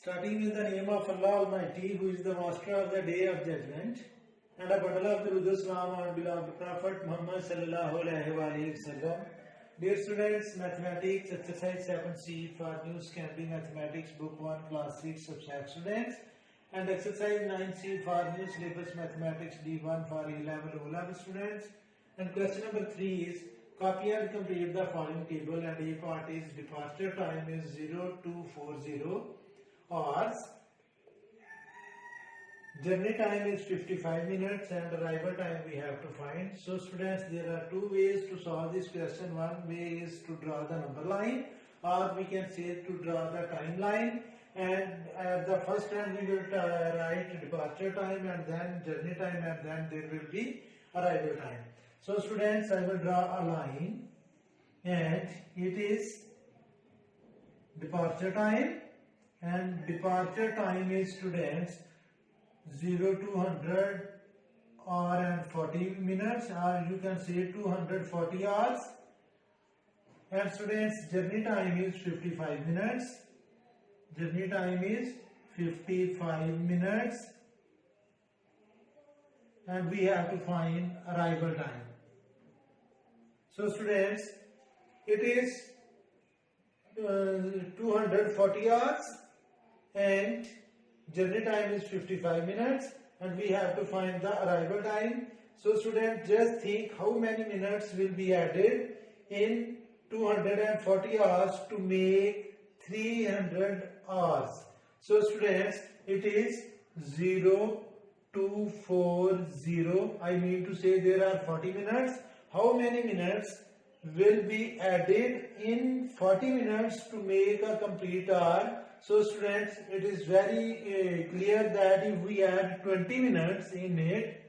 Starting in the name of Allah Almighty, who is the master of the day of judgment, and a bundle of the Salam on beloved Prophet Muhammad sallallahu alaihi wasallam. Dear students, mathematics exercise 7C for new Cambridge Mathematics book 1 class 6 subject students, and exercise 9C for new syllabus mathematics D1 for A-level O-level students. And question number 3 is copy and complete the following table, and A part is departure time is 0240 hours, journey time is 55 minutes, and arrival time we have to find. So students, there are two ways to solve this question. One way is to draw the number line, or we can say to draw the timeline, and at the first time we will write departure time and then journey time, and then there will be arrival time. So students, I will draw a line, and it is departure time, and departure time is students 0 to 100 hour and 40 minutes, or you can say 240 hours. And students, journey time is 55 minutes. Journey time is 55 minutes, and we have to find arrival time. So students, it is 240 hours and journey time is 55 minutes, and we have to find the arrival time. So students, just think how many minutes will be added in 240 hours to make 300 hours. So students, it is 0240. I mean to say there are 40 minutes. How many minutes will be added in 40 minutes to make a complete hour? So students, it is very clear that if we add 20 minutes in it,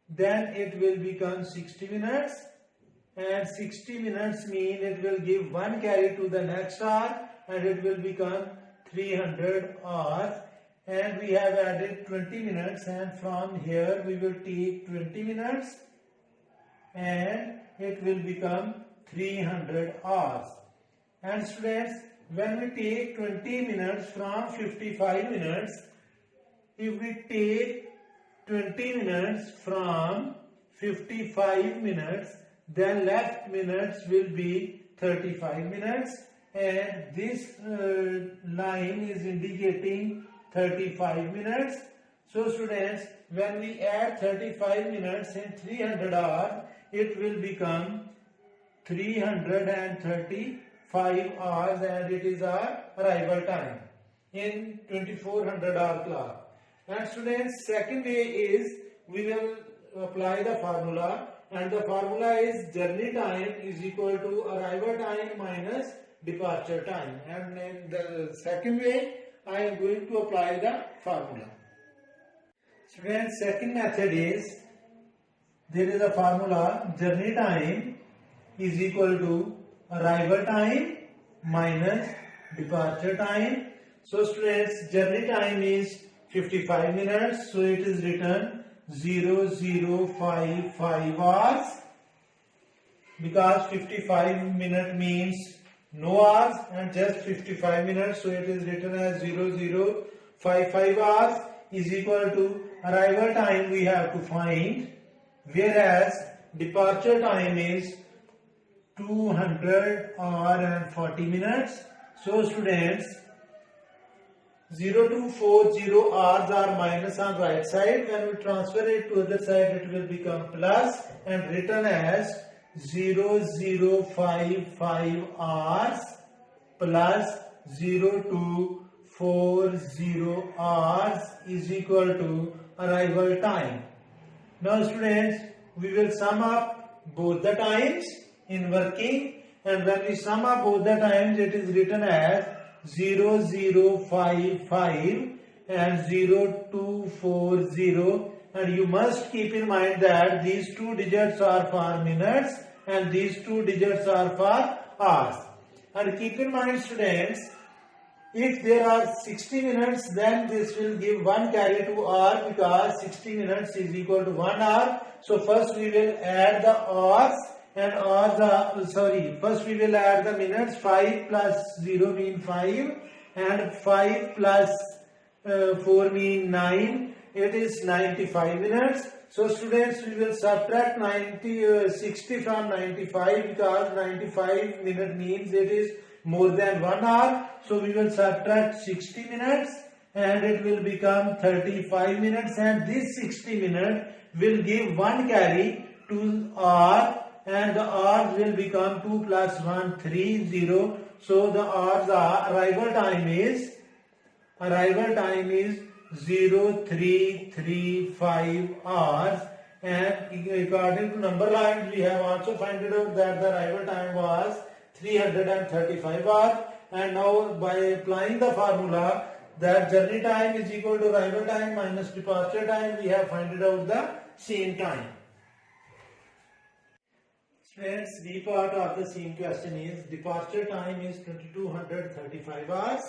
then it will become 60 minutes, and 60 minutes mean it will give one carry to the next hour, and it will become 300 hours. And we have added 20 minutes, and from here we will take 20 minutes and it will become 300 hours. And students, when we take 20 minutes from 55 minutes, if we take 20 minutes from 55 minutes, then left minutes will be 35 minutes, and this line is indicating 35 minutes. So students, when we add 35 minutes in 300 hours, it will become 335 hours, and it is our arrival time in 2400 hour clock. And students, second way is we will apply the formula, and the formula is journey time is equal to arrival time minus departure time. And in the second way, I am going to apply the formula. Students, second method is, there is a formula, journey time is equal to arrival time minus departure time. So students, journey time is 55 minutes, so it is written 0055 hours, because 55 minute means no hours and just 55 minutes, so it is written as 0055 hours is equal to arrival time we have to find, whereas departure time is 200 hour and 40 minutes. So students, 0240 hours are minus on right side. When we transfer it to other side, it will become plus and written as 0055 hours plus 0240 hours is equal to arrival time. Now students, we will sum up both the times in working, and when we sum up both the times, it is written as 0055 and 0240, and you must keep in mind that these two digits are for minutes and these two digits are for hours. And keep in mind students, if there are 60 minutes, then this will give one carry to hour, because 60 minutes is equal to 1 hour. So first we will add the hours, and first we will add the minutes. 5 plus 0 mean 5, and 5 plus 4 mean 9. It is 95 minutes. So students, we will subtract 60 from 95 because 95 minute means it is more than 1 hour. So we will subtract 60 minutes and it will become 35 minutes, and this 60 minutes will give 1 carry to hour, and the hours will become 2 plus 1, 3, 0. So the hours are arrival time is 0335 hours, and according to number lines we have also found out that the arrival time was 335 hours. And now by applying the formula that journey time is equal to arrival time minus departure time, we have found out the same time. Friends, B part of the same question is departure time is 2235 hours,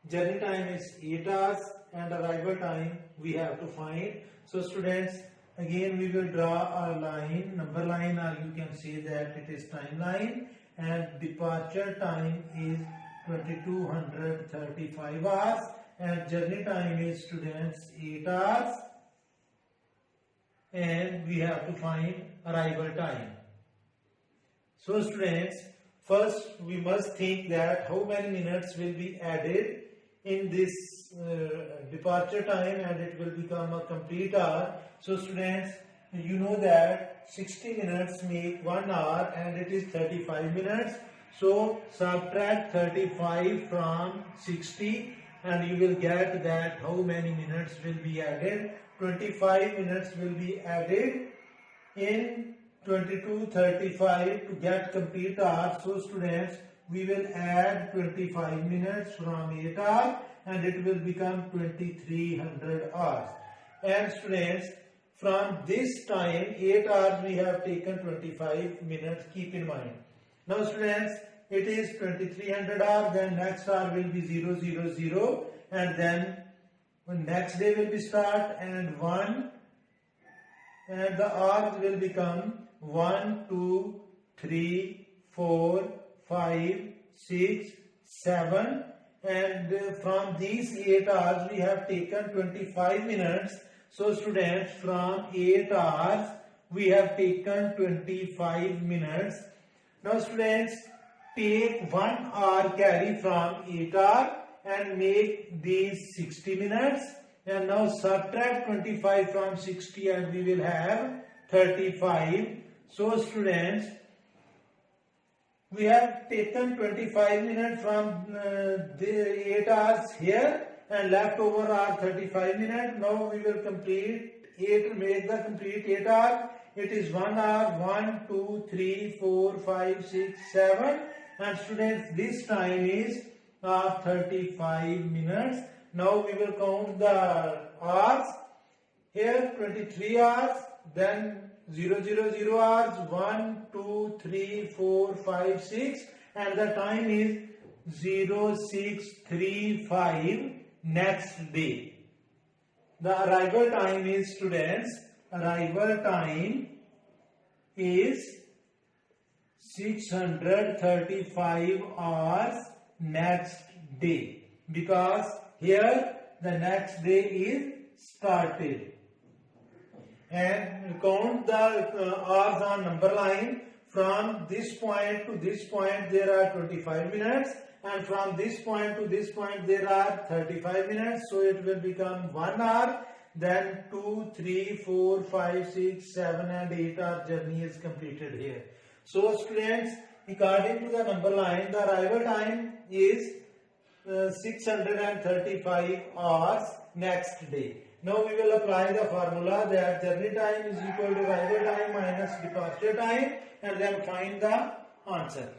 journey time is 8 hours, and arrival time we have to find. So students, again we will draw a line, number line, or you can say that it is timeline, and departure time is 2235 hours and journey time is students 8 hours, and we have to find arrival time. So students, first we must think that how many minutes will be added in this departure time and it will become a complete hour. So students, you know that 60 minutes make 1 hour and it is 35 minutes. So subtract 35 from 60 and you will get that how many minutes will be added. 25 minutes will be added in 2235 to get complete hour. So students, we will add 25 minutes from 8 hours and it will become 2300 hours. And students, from this time 8 hours we have taken 25 minutes, keep in mind. Now students, it is 2300 hours, then next hour will be 000, and then next day will be start and 1, and the hours will become 1, 2, 3, 4, 5, 6, 7, and from these 8 hours we have taken 25 minutes. So students, from 8 hours we have taken 25 minutes. Now students, take 1 hour carry from 8 hours and make these 60 minutes, and now subtract 25 from 60 and we will have 35. So students, we have taken 25 minutes from the 8 hours here and left over are 35 minutes. Now we will complete 8, make the complete 8 hours. It is 1 hour, 1, 2, 3, 4, 5, 6, 7, and students, this time is 35 minutes. Now we will count the hours. Here 23 hours, then 000 hours, 1, 2, 3, 4, 5, 6, and the time is 0635 next day. The arrival time is, students, arrival time is 635 hours next day, because here the next day is started. And count the hours on number line. From this point to this point there are 25 minutes, and from this point to this point there are 35 minutes. So it will become 1 hour, then 2, 3, 4, 5, 6, 7 and 8 hour journey is completed here. So students, according to the number line, the arrival time is 635 hours next day. Now we will apply the formula that journey time is equal to arrival time minus departure time, and then find the answer.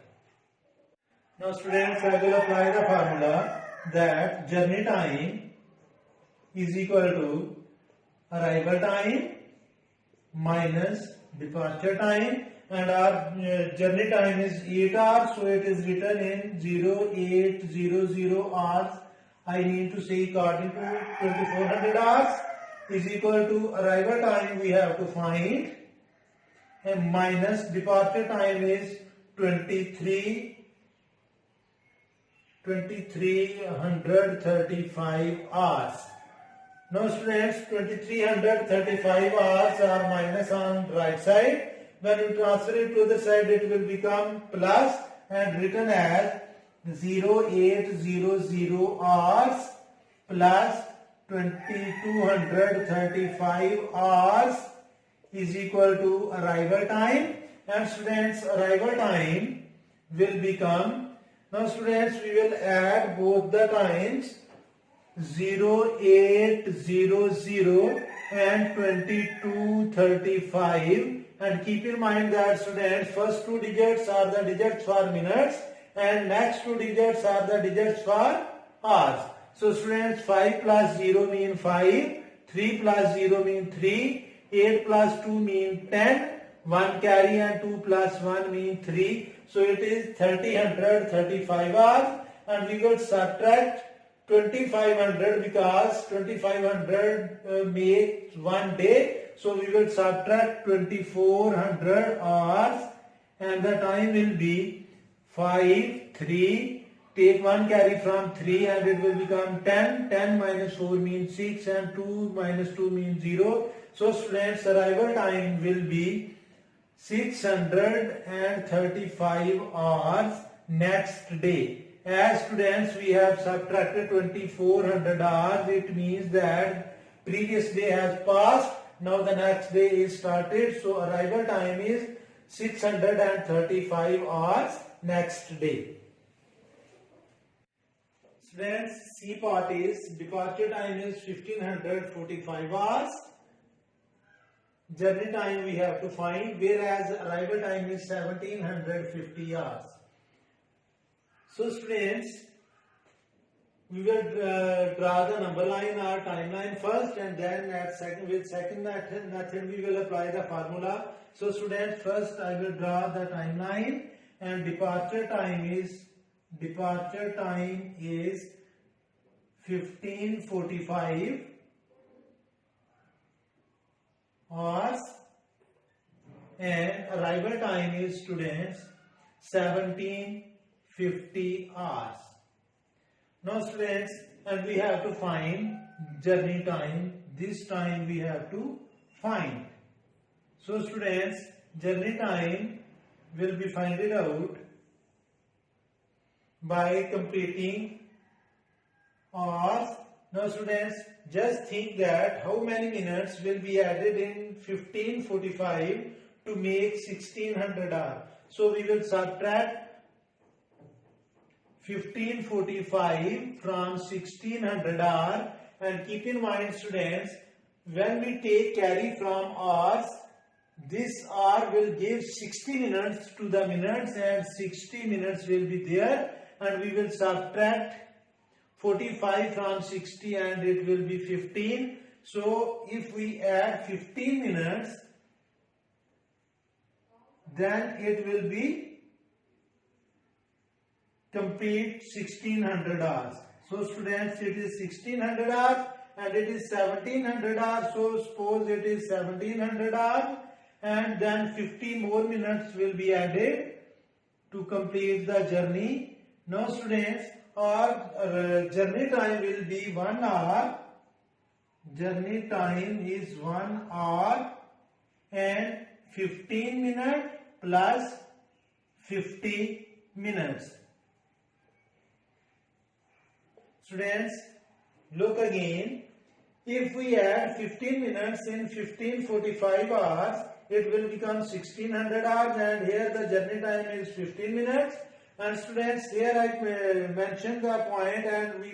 Now students, I will apply the formula that journey time is equal to arrival time minus departure time, and our journey time is 8 hours, so it is written in 0800 hours. I mean to say according to 2400 hours is equal to arrival time we have to find, and minus departure time is 2300 2335 hours. Now students, 2335 hours are minus on right side. When you transfer it to the side, it will become plus and written as 0800 hours plus 2235 hours is equal to arrival time. And students, arrival time will become, now students, we will add both the times 0800 and 2235, and keep in mind that students, first two digits are the digits for minutes and next two digits are the digits for hours. So students, 5 plus 0 mean 5, 3 plus 0 mean 3, 8 plus 2 mean 10, 1 carry and 2 plus 1 mean 3. So it is 3035 hours, and we will subtract 2500 because 2500 makes 1 day. So we will subtract 2400 hours, and the time will be 5, 3. Take 1 carry from 3 and it will become 10. 10 minus 4 means 6 and 2 minus 2 means 0. So students, arrival time will be 635 hours next day. As students, we have subtracted 2400 hours. It means that previous day has passed. Now the next day is started. So arrival time is 635 hours next day. Students, C part is departure time is 1545 hours. Journey time we have to find, whereas arrival time is 1750 hours. So students, we will draw the number line or timeline first, and then with second method we will apply the formula. So students, first I will draw the timeline, and departure time is 1545 hours, and arrival time is students 1750 hours. Now students, and we have to find journey time. This time we have to find. So students, journey time will be finded out by completing hours. Now students, just think that how many minutes will be added in 1545 to make 1600 hours. So we will subtract 1545 from 1600 hours, and keep in mind students, when we take carry from hours, this hour will give 60 minutes to the minutes, and 60 minutes will be there, and we will subtract 45 from 60 and it will be 15. So if we add 15 minutes, then it will be complete 1600 hours. So students, it is 1600 hours and it is 1700 hours. So suppose it is 1700 hours, and then 50 more minutes will be added to complete the journey. Now students, our journey time will be 1 hour. Journey time is 1 hour and 15 minutes plus 50 minutes. Students, look again. If we add 15 minutes in 1545 hours, it will become 1600 hours, and here the journey time is 15 minutes. And students, here I mentioned the point, and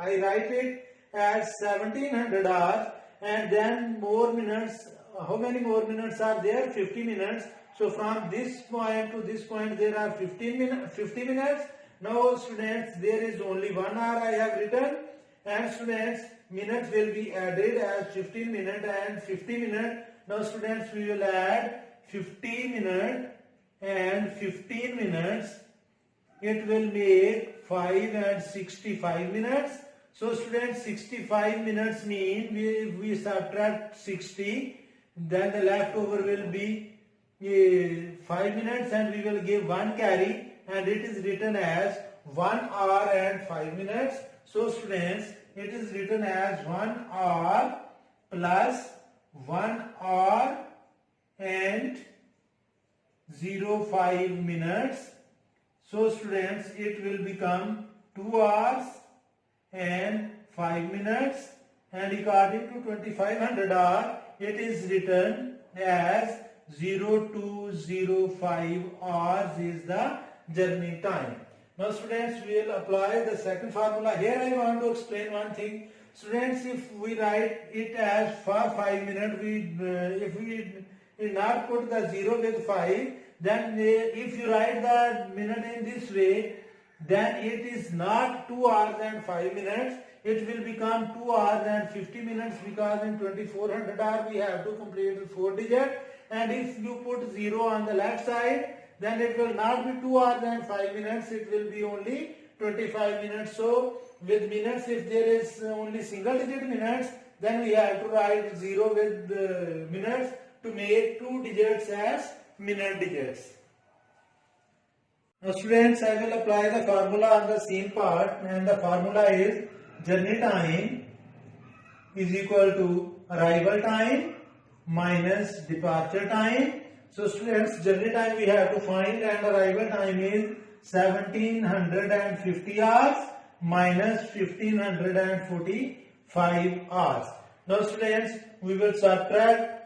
I write it as 1700 hours, and then more minutes. How many more minutes are there? 50 minutes. So from this point to this point there are 50 minutes. Now students, there is only 1 hour I have written, and students, minutes will be added as 15 minutes and 50 minutes. Now students, we will add 50 minutes and 15 minutes. It will make 5 and 65 minutes. So students, 65 minutes mean we subtract 60, then the leftover will be 5 minutes, and we will give 1 carry, and it is written as 1 hour and 5 minutes. So students, it is written as 1 hour plus 1 hour and 05 minutes. So students, it will become 2 hours and 5 minutes, and according to 2500 hour, it is written as 0205 hours is the journey time. Now students, we will apply the second formula. Here I want to explain one thing. Students, if we write it as for 5 minutes, if we not put the 0 with 5, then if you write the minute in this way, then it is not 2 hours and 5 minutes. It will become 2 hours and 50 minutes, because in 2400 hours we have to complete the 4 digits. And if you put 0 on the left side, then it will not be 2 hours and 5 minutes. It will be only 25 minutes. So with minutes, if there is only single digit minutes, then we have to write 0 with minutes to make 2 digits as minute digits. Now students, I will apply the formula on the same part, and the formula is journey time is equal to arrival time minus departure time. So students, journey time we have to find, and arrival time is 1750 hours minus 1545 hours. Now students, we will subtract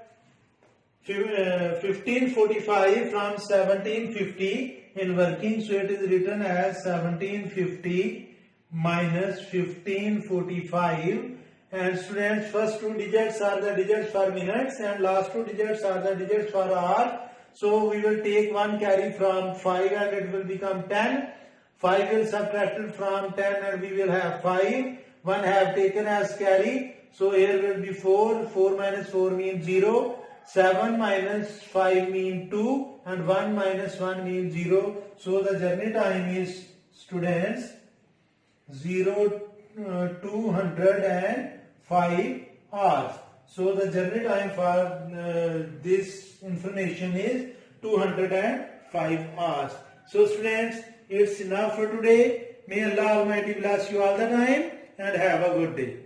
1545 from 1750 in working, so it is written as 1750 minus 1545. And students, first 2 digits are the digits for minutes, and last 2 digits are the digits for hour. So we will take 1 carry from 5, and it will become 10. 5 will subtracted from 10, and we will have 5. 1 have taken as carry, so here will be 4. 4 minus 4 means 0. 7 minus 5 means 2, and 1 minus 1 means 0. So the journey time is, students, 205 hours. So the journey time for this information is 205 hours. So students, it's enough for today. May Allah Almighty bless you all the time, and have a good day.